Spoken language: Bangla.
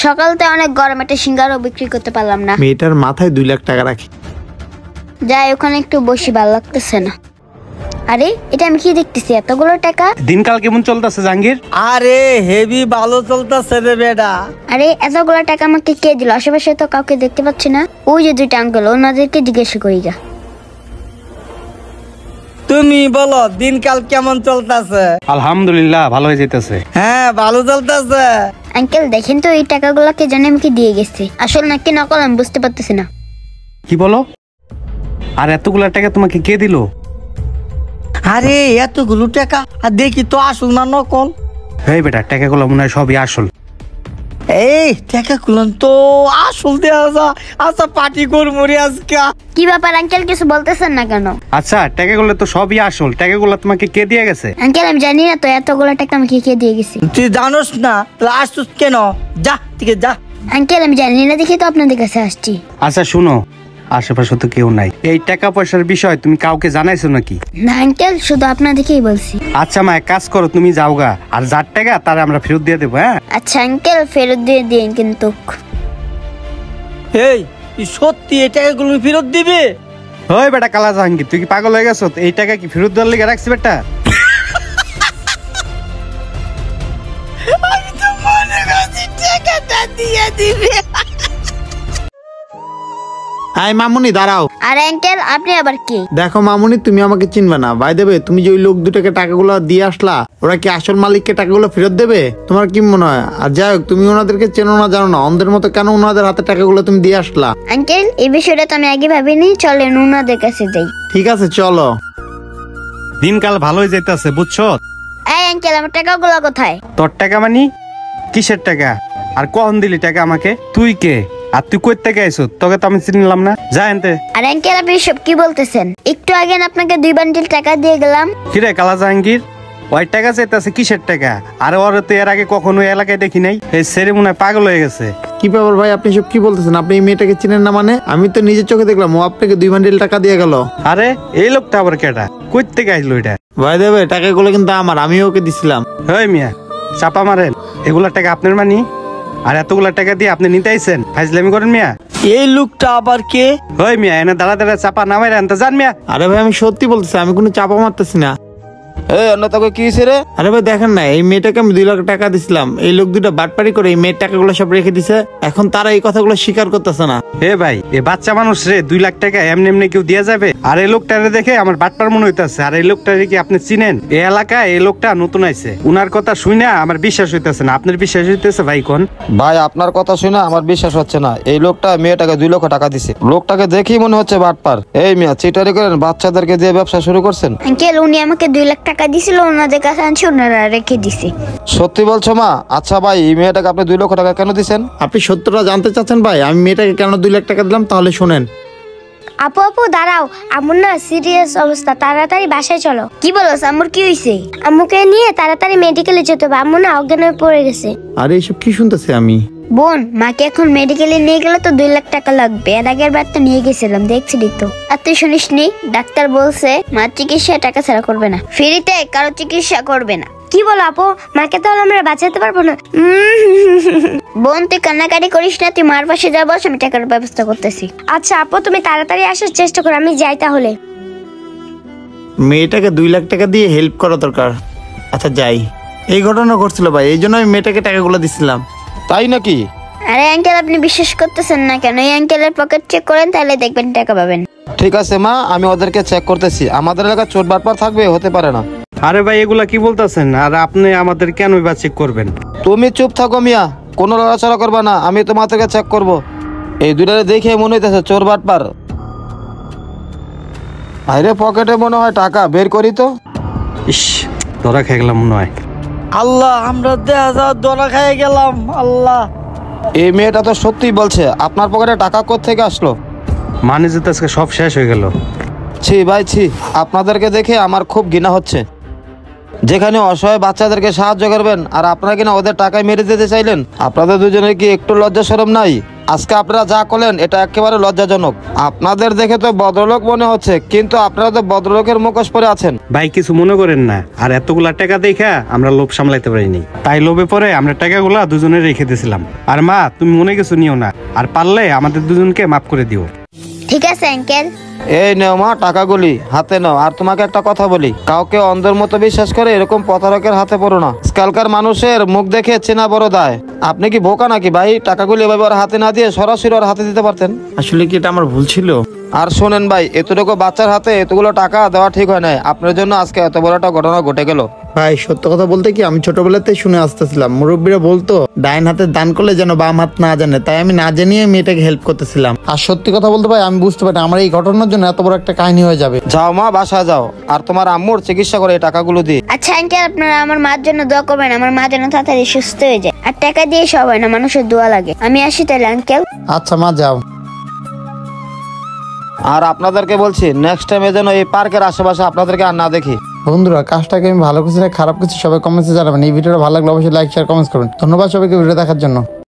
সকালতে অনেক গরম, একটা সিঙ্গারাও বিক্রি করতে পারলাম না। মেয়েটার মাথায় 2 লাখ টাকা রাখি। যাই, ওখানে একটু বসি, ভালো লাগতেছে না। আরে এটা আমি কি দেখতেছি, এতগুলো টাকা। দিনকাল কেমন চলতেছে জাহাঙ্গীর? আরে হেভি ভালো চলতেছে রে বেটা। আরে এতগুলো টাকা আমাকে কে দিল? আশেপাশে তো কাউকে দেখতে পাচ্ছি না। ওই যে 2টা আঙ্কেল, ওনাদেরকে জিজ্ঞেস করি যা। তুমি বলো দিনকাল কেমন চলতেছে? আলহামদুলিল্লাহ ভালো হয়ে যেতেছে। হ্যাঁ ভালো চলতেছে। আঙ্কেল দেখেন তো এই টাকাগুলো কে জানে আমাকে দিয়ে গেছে, আসল নাকি নকল আমি বুঝতে পারতেছি না। কি বলো? আর এতগুলা টাকা তোমাকে কে দিল? আরে এতগুলো টাকা, আর দেখি তো আসল না নকল। এই বেটা, টাকাগুলো মনে হয় সবই আসল। এই টাকা গুলো তো আসল দেওয়া যা। আচ্ছা পার্টি করবো রে আজকে। কি ব্যাপার আঙ্কেল, কিছু বলতেছেন না কেন? আচ্ছা টাকাগুলো তো সবই আসল, টাকাগুলো তোমাকে কে দিয়ে গেছে? আঙ্কেল আমি জানি না তো এতগুলো টাকা আমাকে কে দিয়ে গেছে। তুই জানোস না তাহলে আসছিস কেন? যা ঠিক আছে যা। আঙ্কেল আমি জানি না দেখি তো আপনাদের কাছে আসছি। আচ্ছা শুনো, আশেপাশে তো কেউ নাই, এই টাকা পয়সার বিষয় তুমি কাউকে জানাইছো নাকি? না আঙ্কেল, শুধু আপনাদেরকেই বলছি। আচ্ছা মা, এক কাজ করো, তুমি যাওগা, আর যার টাকা তারা আমরা ফেরত দিয়ে দেবো। হ্যাঁ আচ্ছা আঙ্কেল, ফেরত দিয়ে দিন কিন্তু। এই তুই সত্যি এই টাকাগুলো ফেরত দিবি? ওই বেটা কালা জাহাঙ্গীর, তুই কি পাগল হয়ে গেছো? এই টাকা কি ফেরত দেওয়ার লেগে রাখছি বেটা? আমি তো মনে করছি টাকাটা দিয়ে দিবি। আই মামুনি দাঁড়াও। আরে আঙ্কেল আপনি আবার কি? দেখো মামুনি, তুমি আমাকে চিনবে না, বাই দেবে। তুমি যে ওই লোক দুটাকে টাকাগুলো দিয়ে আসলা, ওরা কি আসল মালিককে টাকাগুলো ফেরত দেবে? তোমার কি মনে হয়? আর যাই হোক, তুমি ওনাদেরকে চেনো না জানো না, অন্ধের মতো কেন ওনাদের হাতে টাকাগুলো তুমি দিয়ে আসলা? আঙ্কেল এই বিষয়টা তো আমি আগে ভাবিনি, চলেন ওনাদের কাছে যাই। ঠিক আছে চলো। দিনকাল ভালো হয়ে যেতেছে বুঝছো? এই আঙ্কেল আমার টাকাগুলো কোথায়? তোর টাকা মানে কিসের টাকা? আর কখন দিলি টাকা আমাকে? তুই কে? আর তুই কই থেকে আইছো? তোকে তো আমি চিনলাম না, যা এনতে। আরে আঙ্কেল আপনি সব কি বলতেছেন? একটু আগে না আপনাকে 2 বান্ডিল টাকা দিয়ে গেলাম। কিরে কালা জাহাঙ্গীর, ওই টাকা চাইতেছে কিসের টাকা? আর ওর তো এর আগে কখনো এলাকায় দেখি নাই, এই ছেলে মনে হয় পাগল হয়ে গেছে। কি ব্যাপার ভাই, আপনি সব কি বলতেছেন? আপনি এই মেয়েটাকে চিনেন না মানে? আমি তো নিজের চোখে দেখলাম ও আপনাকে 2 বান্ডিল টাকা দিয়ে গেল। আরে এই লোকটা আবার কেটা? কই থেকে আইলো এটা? ভাই দেবে, টাকাগুলো কিন্তু আমার, আমি ওকে দিছিলাম। ওই মিয়া চাপা মারেন, এগুলা টাকা আপনার মানি? আর এতগুলা টাকা দিয়ে আপনি নিতে আইছেন? ফাইজলামি করেন মিয়া। এই লোকটা আবার কে? ওই মিয়া এনে দাঁড়া দাঁড়া চাপা নামাই আনতে যান মিয়া। আরে ভাই আমি সত্যি বলতেছি, আমি কোনো চাপা মারতেছি না। এই অন্য তোকে কি হইছে রে? আরে ভাই দেখেন না, এই মেয়েটাকে আমি 2 লাখ টাকা দিছিলাম, এই লোক দুটো বাটপারি করে এই মেয়ের টাকাগুলো সব রেখে দিছে। এখন তারা এই কথাগুলো স্বীকার করতেছে না। এ ভাই, এ বাচ্চা মানুষ রে 2 লাখ টাকা এমনি এমনি কেউ দিয়া যাবে? আর এই লোকটারে দেখে আমার বাটপার মনে হইতাছে। আর এই লোকটারে কি আপনি চিনেন? এই এলাকায় এই লোকটা নতুন আইছে, উনার কথা শুনে আমার বিশ্বাস হইতাছে না। আপনার বিশ্বাস হইতেছে ভাই কোন? ভাই আপনার কথা শুনে আমার বিশ্বাস হচ্ছে না। এই লোকটা মেয়েটাকে 2 লক্ষ টাকা দিছে। লোকটাকে দেখেই মনে হচ্ছে বাটপার। এই মিয়া চিটারি করেন, বাচ্চাদেরকে দিয়ে ব্যবসা শুরু করছেন? আঙ্কেল উনি আমাকে 2 লাখ টাকা দিছিল, ওনাদের কাছে আনছি, ওনারা রেখে দিছে। সত্যি বলছো মা? আচ্ছা ভাই, এই মেয়েটাকে আপনি 2 লক্ষ টাকা কেন দিছেন? আপনি সত্যটা জানতে চাচ্ছেন ভাই? আমি মেয়েটাকে কেন 2 লাখ টাকা দিলাম তাহলে শোনেন। আপু আপু দাঁড়াও, আম্মুর না সিরিয়াস অবস্থা, তাড়াতাড়ি বাসায় চলো। কি বলো আম্মুর কি হইছে? আম্মুকে নিয়ে তাড়াতাড়ি মেডিকেলে যেতে হবে, আম্মু না অজ্ঞান হয়ে পড়ে গেছে। আরে এসব কি শুনতেছি আমি? বোন মাকে এখন মেডিকেলে নিয়ে গেলে তো 2 লাখ টাকা লাগবে। এর আগের বার তো নিয়ে গেছিলাম, দেখছিলি তো। আর তুই শুনিস নি, ডাক্তার বলছে মা চিকিৎসা টাকা ছাড়া করবে না, ফ্রিতে কারো চিকিৎসা করবে না। কি বলো আপু, মাকে তাহলে আমরা বাঁচাতে পারবো না? বোন তুই কান্নাকাটি করিস না, তুই মার পাশে যা বস, আমি টাকার ব্যবস্থা করতেছি। আচ্ছা আপু তুমি তাড়াতাড়ি আসার চেষ্টা করো, আমি যাই তাহলে। মেয়েটাকে 2 লাখ টাকা দিয়ে হেল্প করা দরকার। আচ্ছা যাই। এই ঘটনা ঘটছিল ভাই, এই জন্য আমি মেয়েটাকে টাকাগুলো দিছিলাম। তাই নাকি? আরে আঙ্কেল আপনি বিশ্বাস করতেছেন না কেন? এই আঙ্কেলের পকেট চেক করেন, তাহলে দেখবেন টাকা পাবেন। ঠিক আছে মা, আমি ওদেরকে চেক করতেছি। আমাদের এলাকায় চোর বাটপার থাকবে? হতে পারে না। আরে ভাই এগুলা কি বলতেছেন? আর আপনি আমাদের কেন বা চেক করবেন? তুমি চুপ থাকো মিয়া, কোনো লড়াচড়া করবা না, আমি তোমাদেরকে চেক করব। এই দুটারে দেখে মনে হইতেছে চোর বাটপার। আরে পকেটে মনে হয় টাকা, বের করি তো। ইস, ধরা খেয়ে গেলাম মনে হয়। আল্লাহ, আমরা দেখা যাওয়া ধরা খেয়ে গেলাম। আল্লাহ, এই মেয়েটা তো সত্যিই বলছে। আপনার পকেটে টাকা কোত্থেকে আসলো? মানে যে আজকে সব শেষ হয়ে গেল। ছি ভাই ছি, আপনাদেরকে দেখে আমার খুব ঘৃণা হচ্ছে। যেখানে অসহায় বাচ্চাদেরকে সাহায্য করবেন আর আপনারা কিনা ওদের টাকায় মেরে দিতে চাইলেন। আপনাদের দুজনের কি একটু লজ্জা শরম নাই? আজকে আপনারা যা করলেন এটা একেবারে লজ্জাজনক। আপনাদের দেখে তো ভদ্রলোক মনে হচ্ছে, কিন্তু আপনারা তো ভদ্রলোকের মুখোশ পরে আছেন। ভাই কিছু মনে করেন না, আর এতগুলা টাকা দেখা আমরা লোভ সামলাইতে পারিনি, তাই লোভে পরে আমরা টাকাগুলা দুজনে রেখে দিয়েছিলাম। আর মা তুমি মনে কিছু নিও না, আর পারলে আমাদের দুজনকে মাফ করে দিও। ঠিক আছে আঙ্কেল। এই নেও মা টাকাগুলি হাতে নাও। আর তোমাকে একটা কথা বলি, কাউকে অন্ধের মতো বিশ্বাস করে এরকম প্রতারকের হাতে পড়ো না। আজকালকার মানুষের মুখ দেখে চেনা বড় দায়। আপনি কি বোকা নাকি ভাই? টাকাগুলি এভাবে ওর হাতে না দিয়ে সরাসরি ওর হাতে দিতে পারতেন। আসলে কি এটা আমার ভুল ছিল? আর শোনেন ভাই, এতটুকু বাচ্চার হাতে এতগুলো টাকা দেওয়া ঠিক হয় না। আপনার জন্য আজকে এত বড় একটা ঘটনা ঘটে গেল। ভাই সত্য কথা বলতে কি, আমি ছোটবেলাতেই শুনে আসতেছিলাম মুরব্বীরা বলতো ডাইন হাতে দান করলে যেন বাম হাত না জানে, তাই আমি না জানিয়ে মেয়েটাকে হেল্প করতেছিলাম। আর সত্যি কথা বলতে ভাই আমি বুঝতে পারি আমার এই ঘটনার জন্য এত বড় একটা কাহিনী হয়ে যাবে। যাও মা বাসা যাও, আর তোমার আম্মুর চিকিৎসা করে এই টাকাগুলো দিয়ে। আচ্ছা আঙ্কেল, আপনারা আমার মার জন্য দোয়া করবেন, আমার মা যেন তাড়াতাড়ি সুস্থ হয়ে যায়। আর টাকা দিয়ে সব হয় না, মানুষের দোয়া লাগে। আমি আসি তাহলে আঙ্কেল। আচ্ছা মা যাও। আর আপনাদেরকে বলছি নেক্সট টাইমে যেন এই পার্কের আশেপাশে আপনাদেরকে আর না দেখি। বন্ধুরা কাজটাকে আমি ভালো কিছু না খারাপ কিছু সবাই কমেন্টে জানাবেন। এই ভিডিওটা ভালো লাগলে অবশ্যই লাইক শেয়ার কমেন্টস করবেন। ধন্যবাদ সবাইকে ভিডিও দেখার জন্য।